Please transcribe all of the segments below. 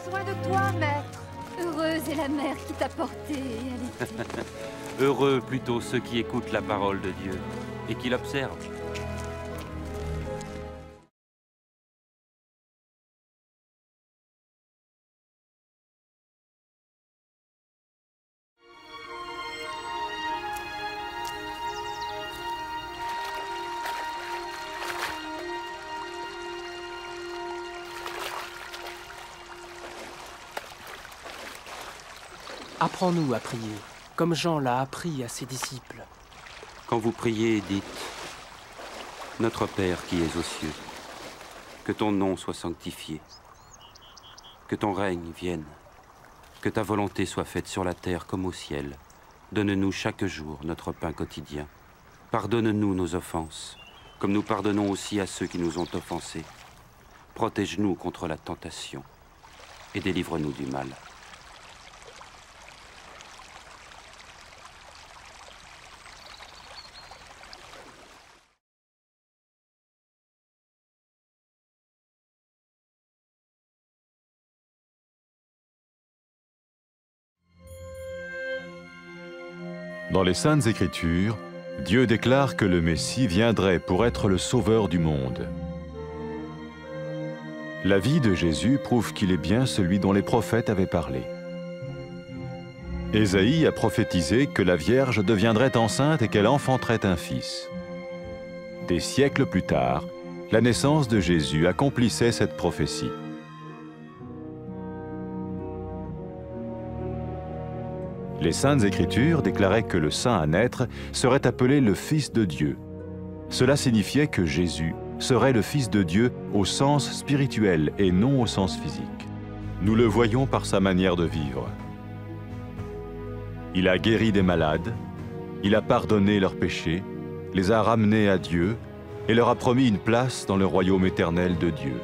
besoin de toi, maître. Heureuse est la mère qui t'a porté et allaitée. Heureux plutôt ceux qui écoutent la parole de Dieu et qui l'observent. Apprends-nous à prier, comme Jean l'a appris à ses disciples. Quand vous priez, dites « Notre Père qui es aux cieux, que ton nom soit sanctifié, que ton règne vienne, que ta volonté soit faite sur la terre comme au ciel. Donne-nous chaque jour notre pain quotidien. Pardonne-nous nos offenses, comme nous pardonnons aussi à ceux qui nous ont offensés. Protège-nous contre la tentation et délivre-nous du mal. » Dans les Saintes Écritures, Dieu déclare que le Messie viendrait pour être le sauveur du monde. La vie de Jésus prouve qu'il est bien celui dont les prophètes avaient parlé. Ésaïe a prophétisé que la Vierge deviendrait enceinte et qu'elle enfanterait un fils. Des siècles plus tard, la naissance de Jésus accomplissait cette prophétie. Les Saintes Écritures déclaraient que le saint à naître serait appelé le Fils de Dieu. Cela signifiait que Jésus serait le Fils de Dieu au sens spirituel et non au sens physique. Nous le voyons par sa manière de vivre. Il a guéri des malades, il a pardonné leurs péchés, les a ramenés à Dieu et leur a promis une place dans le royaume éternel de Dieu.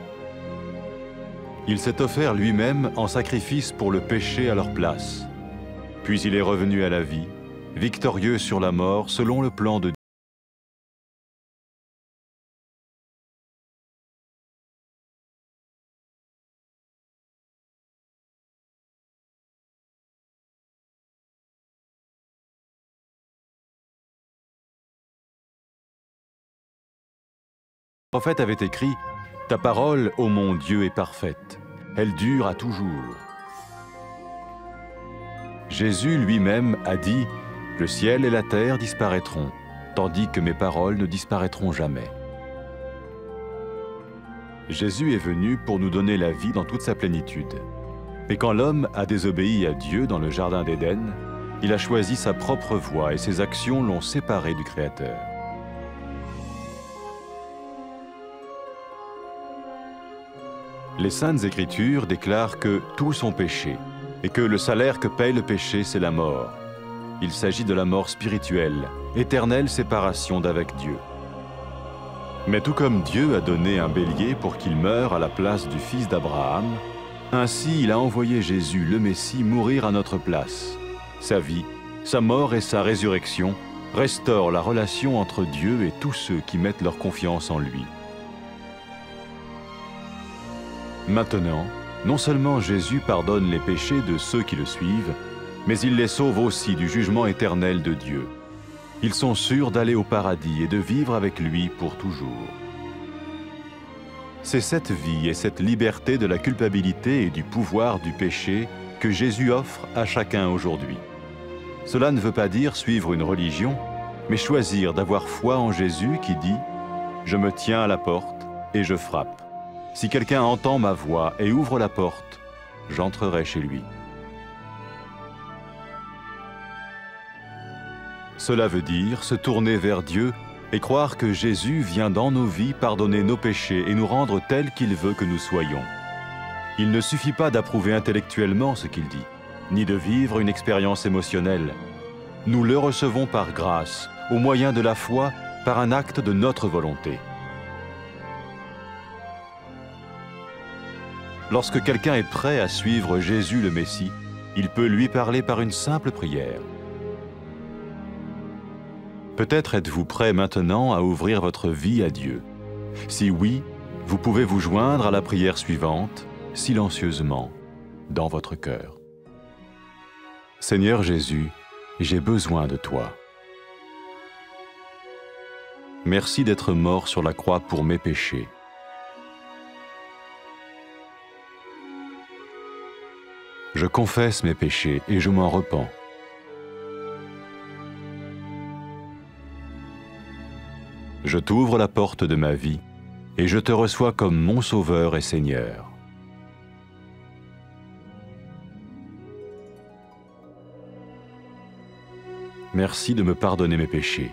Il s'est offert lui-même en sacrifice pour le péché à leur place. Puis il est revenu à la vie, victorieux sur la mort selon le plan de Dieu. Le prophète avait écrit « Ta parole, ô mon Dieu, est parfaite, elle dure à toujours. » Jésus lui-même a dit « Le ciel et la terre disparaîtront, tandis que mes paroles ne disparaîtront jamais. » Jésus est venu pour nous donner la vie dans toute sa plénitude. Et quand l'homme a désobéi à Dieu dans le jardin d'Éden, il a choisi sa propre voie et ses actions l'ont séparé du Créateur. Les Saintes Écritures déclarent que tous sont péchés et que le salaire que paye le péché, c'est la mort. Il s'agit de la mort spirituelle, éternelle séparation d'avec Dieu. Mais tout comme Dieu a donné un bélier pour qu'il meure à la place du fils d'Abraham, ainsi il a envoyé Jésus, le Messie, mourir à notre place. Sa vie, sa mort et sa résurrection restaurent la relation entre Dieu et tous ceux qui mettent leur confiance en lui. Maintenant, non seulement Jésus pardonne les péchés de ceux qui le suivent, mais il les sauve aussi du jugement éternel de Dieu. Ils sont sûrs d'aller au paradis et de vivre avec lui pour toujours. C'est cette vie et cette liberté de la culpabilité et du pouvoir du péché que Jésus offre à chacun aujourd'hui. Cela ne veut pas dire suivre une religion, mais choisir d'avoir foi en Jésus qui dit « Je me tiens à la porte et je frappe. Si quelqu'un entend ma voix et ouvre la porte, j'entrerai chez lui. » Cela veut dire se tourner vers Dieu et croire que Jésus vient dans nos vies pardonner nos péchés et nous rendre tels qu'il veut que nous soyons. Il ne suffit pas d'approuver intellectuellement ce qu'il dit, ni de vivre une expérience émotionnelle. Nous le recevons par grâce, au moyen de la foi, par un acte de notre volonté. Lorsque quelqu'un est prêt à suivre Jésus le Messie, il peut lui parler par une simple prière. Peut-être êtes-vous prêt maintenant à ouvrir votre vie à Dieu. Si oui, vous pouvez vous joindre à la prière suivante, silencieusement. dans votre cœur. Seigneur Jésus, j'ai besoin de toi. Merci d'être mort sur la croix pour mes péchés. Je confesse mes péchés et je m'en repens. Je t'ouvre la porte de ma vie et je te reçois comme mon Sauveur et Seigneur. Merci de me pardonner mes péchés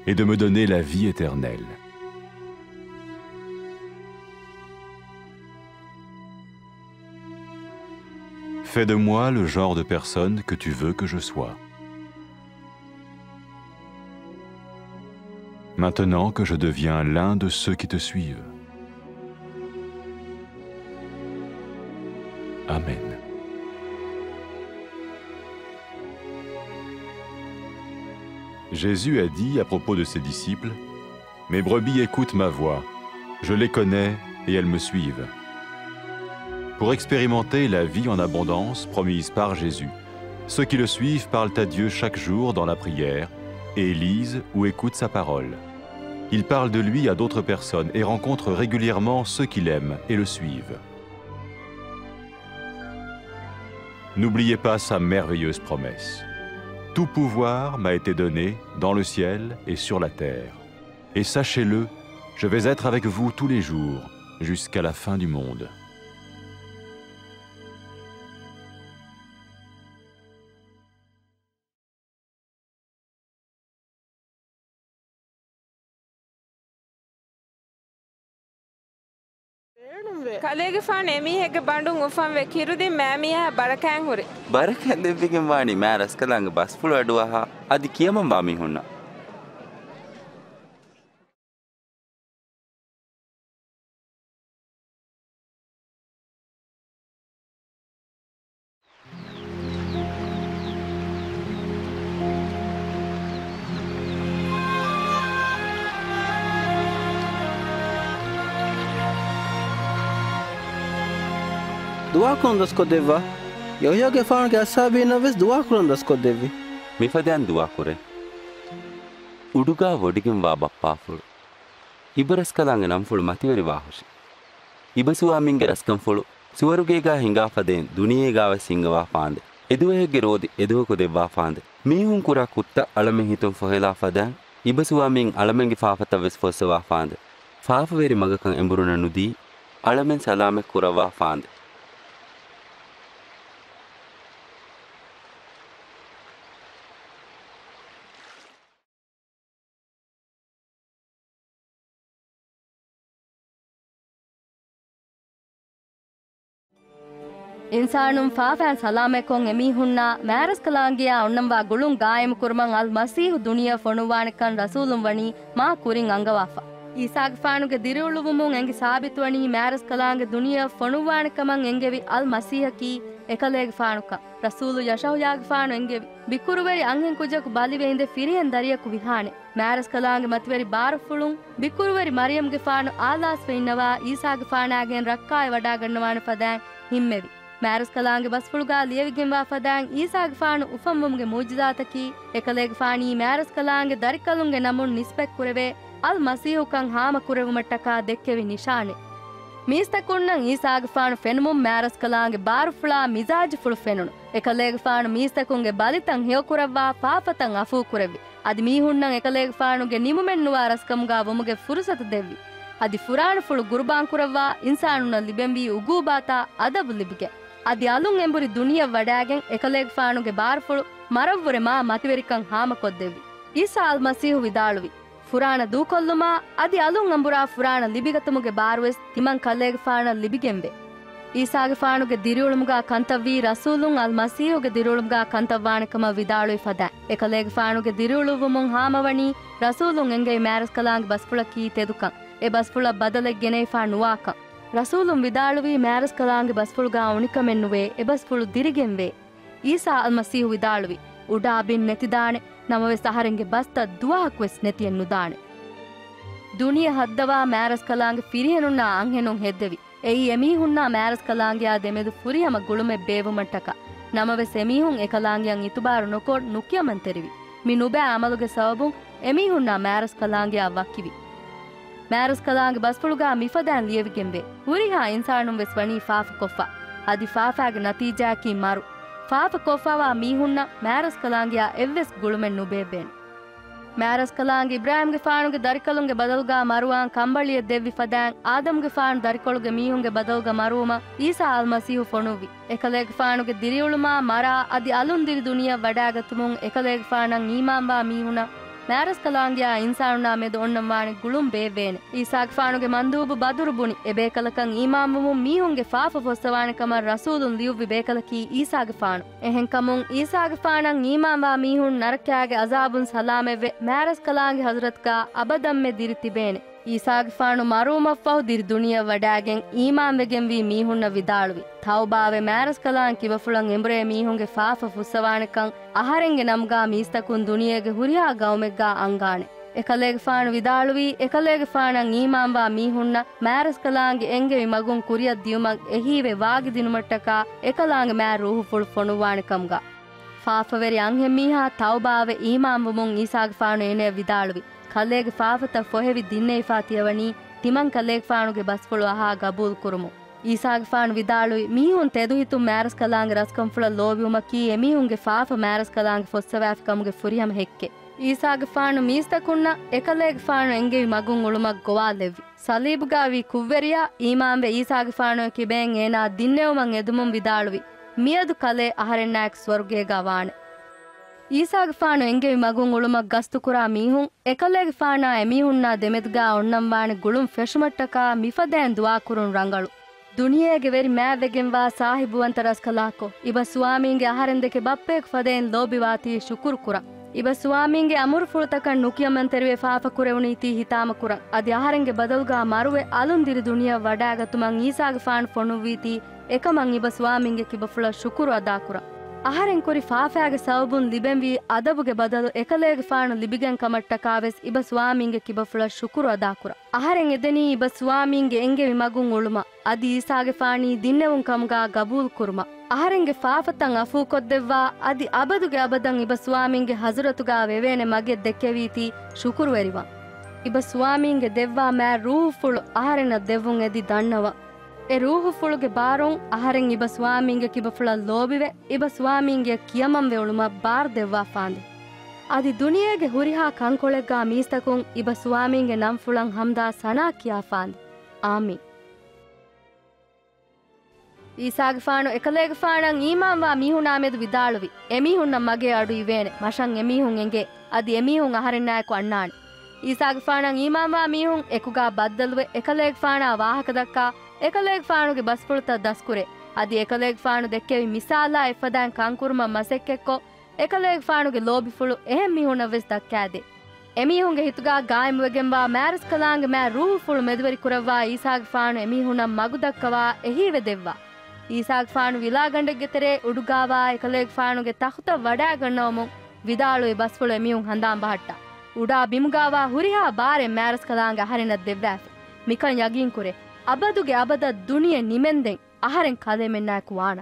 et de me donner la vie éternelle. Fais de moi le genre de personne que tu veux que je sois. Maintenant que je deviens l'un de ceux qui te suivent. Amen. Jésus a dit à propos de ses disciples, « Mes brebis écoutent ma voix, je les connais et elles me suivent. » Pour expérimenter la vie en abondance promise par Jésus, ceux qui le suivent parlent à Dieu chaque jour dans la prière et lisent ou écoutent sa parole. Ils parlent de lui à d'autres personnes et rencontrent régulièrement ceux qui l'aiment et le suivent. N'oubliez pas sa merveilleuse promesse. Tout pouvoir m'a été donné dans le ciel et sur la terre. Et sachez-le, je vais être avec vous tous les jours, jusqu'à la fin du monde. කලේගේ ෆාන එමීහෙක බඬුන් උෆම් වේ කිරුදින් මෑමියා බරකෑන් හුරි බරකෑන් දෙවිගෙන් වානි මෑ රස්කලංග බස් පුල අඩුවහා අදි කියමන් බාමි හුන්නා दुआ कौन दस को देवा यो के फान के असाबी नवेस दुआ कौन दस को देवी මිෆදයන් දුවා කුරේ උඩුගා වොඩිගෙන් වා බප්පාෆුළු ඉබරස් කලංග නම් ෆුළු මතිවරි වාහුෂි ඉබසුවා මින්ගේ රස්කම් ෆුළු සුවරුගේගා හිඟා ෆදෙන් දුනියේගාව සිංගවා ෆාන්දේ එදුවේගේ රෝදි එදුවක දෙවා ෆාන්දේ මීහුන් කුරා කුත්ත අලමෙ හිතුම් ෆොහෙලා ෆදන් ඉබසුවා මින් අලමෙන්ගේ ෆාෆත වෙස් ෆොස්සවා ෆාන්දේ ෆාෆවේරි මගකන් එඹුරුන නුදී අලමෙන් සලාමෙ කුරවා ෆාන්දේ ඉන්සානුම් ෆාෆෑන් සලාමෙකොන් එමීහුන්නා මෑරස් කලාංගියා ඔන්නම්වා ගුළුන් ගායම කුරුමන් අල් මසීහු දුනිය ෆොනුවානිකන් රසූලුම් වනි මා කුරින් අංගවාෆා ඊසාග ෆානුගේ දිරුළුවුමුන් එංගි සාබිත් වනි මෑරස් කලාංගෙ දුනිය ෆොනුවානිකමන් එංගෙවි අල් මසීහකි එකලේග ෆානුක රසූලු යෂහුයාග ෆානු එංගෙවි බිකුරුවරි අංගෙන් කුජකු බලිවෙයින්ද ෆිරියෙන් දරියකු විහානේ මෑරස් කලාංගෙ මතිවරි බාරෆුළුන් බිකුරුවරි මරියම්ගේ ෆානු ආලාස් වෙන්නවා ඊසාග ෆානාගෙන් රක්කාය වඩා ගන්නවාන ෆදෑන් හිම්මෙවි මෑරස් කලාංගෙ බස්ෆුළුගා ලියවිගෙන් වා ෆදෑන් ඊසාග ෆානු උෆම්මුම්ගේ මුජ්ජිදාතකි එකලේග ෆානී මෑරස් කලාංගෙ දරිකලුන්ගේ නමුන් නිස්පෙක් කුරවේ අල් මසීහුකන් හාම කුරෙවුමට්ටකා දෙක්කෙවි නිශානෙ මීස්තකුන්නන් ඊසාග ෆානු ෆෙනුමුම් මෑරස් කලාංගෙ බාරුෆුළා මිසාජ් ෆුළු ෆෙනුණු එකලේග ෆානු මීස්තකුන්ගේ බලිතන් හිය කුරවවා ෆාෆතන් අෆූ කුරෙවි අදි මීහුන්නන් එකලේග ෆානුගේ නිමුමෙන් නුවා රස්කමුගා වමුගේ ෆුරුසත දෙව්වි අදි ෆුරාන ෆුළු ගුරුබාන් කුරවවා ඉන්සානුන ලිබෙන්වි උගූබාතා අදබු ලිබිගේ අදි අලුන් එඹුරි දුනිය වඩාගෙන් එකලේග ෆානුගේ බාරෆුළු මරව්වරේ මා මතිවරිකන් හාම කොද්දෙවි ඊසා අල් මසීහු විදාළුවි ಫುರಾಣ ದೂಕೊಲ್ಲುಮ ಅದಿ ಅಲುಂ ಅಂಬುರಾ ಫುರಾಣ ಲಿಬಿಗತುಮುಗೆ ಬಾರುವೆಸ್ ತಿಮನ್ ಕಲ್ಲೇಗೆ ಫಾಣ ಲಿಬಿಗೆಂಬೆ ಈಸಾಗೆ ಫಾಣುಗೆ ದಿರುಳುಮುಗ ಕಂತವ್ವಿ ರಸೂಲುಂ ಅಲ್ ಮಸೀಹುಗೆ ದಿರುಳುಮುಗ ಕಂತವ್ವಾಣಕಮ ವಿದಾಳುಯಿ ಫದ ಎಕಲೇಗೆ ಫಾಣುಗೆ ದಿರುಳುವುಮುಂ ಹಾಮವಣಿ ರಸೂಲುಂ ಎಂಗೆ ಮ್ಯಾರಸ್ ಕಲಾಂಗ್ ಬಸ್ಪುಳ ಕೀ ತೆದುಕಂ ಎ ಬಸ್ಪುಳ ಬದಲೆಗ್ ಗೆನೆ ಫಾ ನುವಾಕಂ ರಸೂಲುಂ ವಿದಾಳುವಿ ಮ್ಯಾರಸ್ ಕಲಾಂಗ್ ಬಸ್ಪುಳುಗ ಉಣಿಕಮೆನ್ನುವೆ ಎ ಬಸ್ಪುಳು ದಿರಿಗೆಂವೆ ಈಸಾ ಅಲ್ ಮಸೀಹು ವಿದಾಳುವಿ ಉಡಾ ಬಿನ್ ನೆತಿದಾಣೆ ನಮವೆ ಸಹರೆಂಗೆ ಬಸ್ತ ದುವಾಹಕ್ ವೆಸ್ ನೆತಿಯನ್ನು ದಾಣೆ ದುನಿಯ ಹದ್ದವಾ ಮ್ಯಾರಸ್ ಕಲಾಂಗ್ ಫಿರಿಯನುನ್ನ ಅಂಹೆನುಂ ಹೆದ್ದೆವಿ ಎಯಿ ಎಮೀಹುನ್ನ ಮ್ಯಾರಸ್ ಕಲಾಂಗಿಯಾ ದೆಮೆದು ಫುರಿಯಮ ಗುಳುಮೆ ಬೇವುಮಟ್ಟಕ ನಮವೆ ಸೆಮೀಹುಂ ಎಕಲಾಂಗಿಯಂ ಇತುಬಾರು ನೊಕೋಡ್ ನುಕ್ಯಮನ್ ತೆರಿವಿ ಮಿ ನುಬೆ ಅಮಲುಗೆ ಸಬಬುಂ ಎಮೀಹುನ್ನ ಮ್ಯಾರಸ್ ಕಲಾಂಗಿಯಾ ವಕ್ಕಿವಿ ಮ್ಯಾರಸ್ ಕಲಾಂಗಿ ಬಸ್ಪುಳುಗಾ ಮಿಫದಾನ್ ಲಿಯವಿಗೆಂಬೆ ಹುರಿಹಾ ಇನ್ಸಾನುಂ ವೆಸ್ ವಣಿ ಫಾಫ ಕೊಫ್ಫಾ ಅದಿ ಫಾಫಾಗೆ ನತೀಜಾಕಿ ಮಾರು ಫಾಫ ಕೊಫ್ಫಾವಾ ಮೀಹುನ್ನ ಮ್ಯಾರಸ್ ಕಲಾಂಗಿಯಾ ಎವ್ವೆಸ್ ಗುಳುಮೆನ್ ನುಬೇಬೇನ್ ಮ್ಯಾರಸ್ ಕಲಾಂಗಿ ಇಬ್ರಾಹಿಂಗೆ ಫಾಣುಗೆ ದರಿಕಲುಂಗೆ ಬದಲ್ಗಾ ಮರುವಾನ್ ಕಂಬಳಿಯ ದೆವ್ವಿ ಫದಾನ್ ಆದಮ್ಗೆ ಫಾಣು ದರಿಕೊಳುಗೆ ಮೀಹುಂಗೆ ಬದಲ್ಗ ಮರುವಮ ಈಸಾ ಅಲ್ ಮಸೀಹು ಫೊಣುವಿ ಎಕಲೇಗೆ ಫಾಣುಗೆ ದಿರಿಯುಳುಮಾ ಮರಾ ಅದಿ ಅಲುಂದಿರಿ ದುನಿಯಾ ವಡಾಗತುಮುಂ ಎಕಲೇಗೆ ಫಾಣಂ ಈಮಾಂಬಾ ಮೀಹುನ ಮ್ಯಾರಸ್ ಕಲಾಂಗಿಯಾ ಇನ್ಸಾನುನಾ ಮೆದು ಒಣ್ಣಂವಾಣಿ ಗುಳುಂ ಬೇವೇನೆ ಈಸಾಗೆ ಫಾಣುಗೆ ಮಂದೂಬು ಬದುರು ಬುಣಿ ಎ ಬೇಕಲಕಂ ಈಮಾಂಬುಮು ಮೀಹುಂಗೆ ಫಾಫ ಫೊಸ್ತವಾಣಿ ಕಮರ್ ರಸೂಲುನ್ ಲಿಯುವ್ವಿ ಬೇಕಲಕಿ ಈಸಾಗೆ ಫಾಣು ಎಹೆನ್ ಕಮುಂ ಈಸಾಗೆ ಫಾಣಂ ಈಮಾಂಬಾ ಮೀಹುನ್ ನರಕ್ಯಾಗೆ ಅಜಾಬುನ್ ಸಲಾಮೆವ್ವೆ ಮ್ಯಾರಸ್ ಕಲಾಂಗಿ ಹಜರತ್ಕಾ ಅಬದಮ್ಮೆ ದಿರಿತಿಬೇನೆ ಈಸಾಗೆ ಫಾಣು ಮರುಮಫ್ಫಹು ದಿರಿ ದುನಿಯಾ ವಡಾಗೆನ್ ಈಮಾಂವೆಗೆನ್ ವಿ ಮೀಹುನ್ನ ವಿದಾಳುವಿ ತೌಬಾವೆ ಮ್ಯಾರಸ್ ಕಲಾಂ ಕಿವಫುಳಂ ಎಂಬ್ರೆ ಮೀಹುಂಗೆ ಫಾಫ ಫುಸ್ಸವಾಣಕಂ ಅಹರೆಂಗೆ ನಮ್ಗಾ ಮೀಸ್ತಕುನ್ ದುನಿಯೆಗೆ ಹುರಿಯಾ ಗೌಮೆಗ್ಗಾ ಅಂಗಾಣೆ ಎಕಲೇಗೆ ಫಾಣು ವಿದಾಳುವಿ ಎಕಲೇಗೆ ಫಾಣಂ ಈಮಾಂಬಾ ಮೀಹುನ್ನ ಮ್ಯಾರಸ್ ಕಲಾಂಗಿ ಎಂಗೆ ಮಗುನ್ ಕುರಿಯ ದಿಯುಮಂ ಎಹೀವೆ ವಾಗಿ ದಿನುಮಟ್ಟಕ ಎಕಲಾಂಗೆ ಮ್ಯಾರ್ ರೂಹು ಫುಳು ಫೊಣುವಾಣಕಂಗಾ ಫಾಫವೆರಿ ಅಂಹೆ ಮೀಹಾ ತೌಬಾವೆ ಈಮಾಂಬುಮುಂ ಈಸಾಗೆ ಫಾಣು ಏನೆ ವಿದಾಳುವಿ ಕಲ್ಲೇಗೆ ಫಾಫತ ಫೊಹೆವಿ ದಿನ್ನೆ ಫಾತಿಯವಣಿ ತಿಮಂ ಕಲ್ಲೇಗೆ ಫಾಣುಗೆ ಬಸ್ಫುಳು ಅಹಾ ಗಬೂಲ್ ಕುರುಮು ಈಸಾಗೆ ಫಾಣು ವಿದಾಳುವಿ ಮೀಹುನ್ ತೆದುಹಿತು ಮ್ಯಾರಸ್ ಕಲಾಂಗೆ ರಸ್ಕಂಫುಳ ಲೋಬಿಯುಮಕಿ ಎಮೀಹುಂಗೆ ಫಾಫ ಮ್ಯಾರಸ್ ಕಲಾಂಗೆ ಫೊಸ್ಸವ್ಯಾಫ್ ಕಮುಗೆ ಫುರಿಯಂ ಹೆಕ್ಕೆ ಈಸಾಗೆ ಫಾಣು ಮೀಸ್ತಕುನ್ನ ಎಕಲೇಗೆ ಫಾಣು ಎಂಗೆವಿ ಮಗುನ್ ಉಳುಮಕ್ ಗೊವಾಲೆವ್ವಿ ಸಲೀಬುಗಾವಿ ಕುವ್ವೆರಿಯಾ ಈಮಾಂಬೆ ಈಸಾಗೆ ಫಾಣು ಕಿಬೇಂ ಏನಾ ದಿನ್ನೆವುಮಂ ಎದುಮುಂ ವಿದಾಳುವಿ ಮಿಯದು ಕಲೆ ಅಹರೆನ್ನಾಯಕ್ ಸ್ವರ್ಗೇಗಾ ವಾಣೆ ಈಸಾಗೆ ಫಾಣು ಎಂಗೆವಿ ಮಗುನ್ ಉಳುಮಕ್ ಗಸ್ತು ಕುರಾ ಮೀಹುಂ ಎಕಲೇಗೆ ಫಾಣಾ ಎಮೀಹುನ್ನಾ ದೆಮೆದ್ಗಾ ಒಣ್ಣಂವಾಣಿ ಗುಳುಂ ಫೆಶುಮಟ್ಟಕಾ ಮಿಫದೇನ್ ದುವಾ ಕುರುನ್ ರಂಗಳು ದುನಿಯೇಗೆ ವೆರಿ ಮ್ಯಾವೆಗೆಂವಾ ಸಾಹಿಬುವಂತ ರಸ್ಕಲಾಕೊ ಇಬ ಸ್ವಾಮೀಂಗೆ ಅಹರೆಂದೆಕೆ ಬಪ್ಪೇಕ್ ಫದೇನ್ ಲೋಬಿವಾತಿ ಶುಕುರ್ ಕುರ ಇಬ ಸ್ವಾಮೀಂಗೆ ಅಮುರು ಫುಳತಕನ್ ನುಕಿಯಮನ್ ತೆರುವೆ ಫಾಫ ಕುರೆವುನೀತಿ ಹಿತಾಮ ಕುರ ಅದಿ ಅಹರೆಂಗೆ ಬದಲ್ಗಾ ಮರುವೆ ಅಲುಂದಿರಿ ದುನಿಯಾ ವಡಾಗತುಮಂ ಈಸಾಗೆ ಫಾಣು ಫೊಣುವೀತಿ ಎಕಮಂ ಇಬ ಸ್ವಾಮೀಂಗೆ ಕಿಬಫುಳ ಶುಕುರು ಅದಾ ಕುರ ಅಹರೆಂ ಕುರಿ ಫಾಫಾಗೆ ಸವಬುನ್ ಲಿಬೆಂವಿ ಅದಬುಗೆ ಬದಲು ಎಕಲೇಗೆ ಫಾಣು ಲಿಬಿಗೆನ್ ಕಮಟ್ಟಕಾವೆಸ್ ಇಬ ಸ್ವಾಮೀಂಗೆ ಕಿಬಫುಳ ಶುಕುರು ಅದಾಕುರ ಅಹರೆಂ ಎದೆನಿ ಇಬ ಸ್ವಾಮೀಂಗೆ ಎಂಗೆವಿ ಮಗುನ್ ಉಳುಮ ಅದಿ ಈಸಾಗೆ ಫಾಣಿ ದಿನ್ನೆವುನ್ ಕಮ್ಗಾ ಗಬೂಲ್ ಕುರುಮ ಅಹರೆಂಗೆ ಫಾಫತಂ ಅಫೂ ಕೊದ್ದೆವ್ವಾ ಅದಿ ಅಬದುಗೆ ಅಬದಂ ಇಬ ಸ್ವಾಮೀಂಗೆ ಹಜರತುಗಾ ವೆವೇನೆ ಮಗೆ ದೆಕ್ಕೆವೀತಿ ಶುಕುರು ವೆರಿವ ಇಬ ಸ್ವಾಮೀಂಗೆ ದೆವ್ವಾ ಮ್ಯಾ ರೂಹು ಫುಳು ಅಹರೆನ ದೆವ್ವುನ್ ಎದಿ ದಣ್ಣವ ಎ ರೂಹು ಫುಳುಗೆ ಬಾರೊಂ ಅಹರೆಂ ಇಬ ಸ್ವಾಮೀಂಗೆ ಕಿಬಫುಳ ಲೋಬಿವೆ ಇಬ ಸ್ವಾಮೀಂಗೆ ಕಿಯಮಂವೆ ಉಳುಮ ಬಾರ್ ದೆವ್ವಾ ಫಾಂದೆ ಅದಿ ದುನಿಯೆಗೆ ಹುರಿಹಾ ಕಂಕೊಳೆಗ್ಗಾ ಮೀಸ್ತಕುಂ ಇಬ ಸ್ವಾಮೀಂಗೆ ನಂಫುಳಂ ಹಮ್ದಾ ಸನಾ ಕಿಯಾ ಫಾಂದೆ ಆಮೀನ್ ಈಸಾಗೆ ಫಾಣು ಎಕಲೇಗೆ ಫಾಣಂ ಈಮಾಂವಾ ಮೀಹುನಾಮೆದು ವಿದಾಳುವಿ ಎಮೀಹುನ್ನ ಮಗೆ ಅಡು ಇವೇನೆ ಮಶಂ ಎಮೀಹುಂ ಎಂಗೆ ಅದಿ ಎಮೀಹುಂ ಅಹರೆನ್ನಾಯಕು ಅಣ್ಣಾಣೆ ಈಸಾಗೆ ಫಾಣಂ ಈಮಾಂವಾ ಮೀಹುಂ ಎಕುಗಾ ಬದ್ದಲುವೆ ಎಕಲೇಗೆ ಫಾಣಾ ವಾಹಕ ದಕ್ಕಾ ಎಕಲೇಗೆ ಫಾಣುಗೆ ಬಸ್ಪುಳುತ ದಸ್ಕುರೆ ಅದಿ ಎಕಲೇಗೆ ಫಾಣು ದೆಕ್ಕೆವಿ ಮಿಸಾಲಾ ಎಫದಾನ್ ಕಂಕುರುಮ ಮಸೆಕ್ಕೆಕ್ಕೊ ಎಕಲೇಗೆ ಫಾಣುಗೆ ಲೋಬಿಫುಳು ಎಹೆಂ ಮೀಹುನವೆಸ್ ದಕ್ಕಾದೆ ಎಮೀಹುಂಗೆ ಹಿತುಗಾ ಗಾಯಮುವೆಗೆಂಬಾ ಮ್ಯಾರಸ್ ಕಲಾಂಗೆ ಮ್ಯಾ ರೂಹು ಫುಳು ಮೆದುವರಿ ಕುರವ್ವಾ ಈಸಾಗೆ ಫಾಣು ಎಮೀಹುನ ಮಗು ದಕ್ಕವಾ ಎಹೀವೆ ದೆವ್ವಾ ಈಸಾಗೆ ಫಾಣು ವಿಲಾಗಂಡೆಗೆ ತೆರೆ ಉಡುಗಾವಾ ಎಕಲೇಗೆ ಫಾಣುಗೆ ತಹುತ ವಡಾಗಣ್ಣವಮುಂ ವಿದಾಳು ಬಸ್ಪುಳು ಎಮೀಹುಂ ಹಂದಾಂ ಬಹಟ್ಟ ಉಡಾ ಬಿಮುಗಾವಾ ಹುರಿಹಾ ಬಾರೆ ಮ್ಯಾರಸ್ ಕಲಾಂಗೆ ಅಹರೆನ ದೆವ್ವಾಫೆ ಮಿಕನ್ ಯಗೀನ್ ಕುರೆ ಅಬದುಗೆ ಅಬದ ದುನಿಯೆ ನಿಮೆಂದೆಂ ಅಹರೆಂ ಕಲೆಮೆನ್ನಾಯಕು ವಾಣ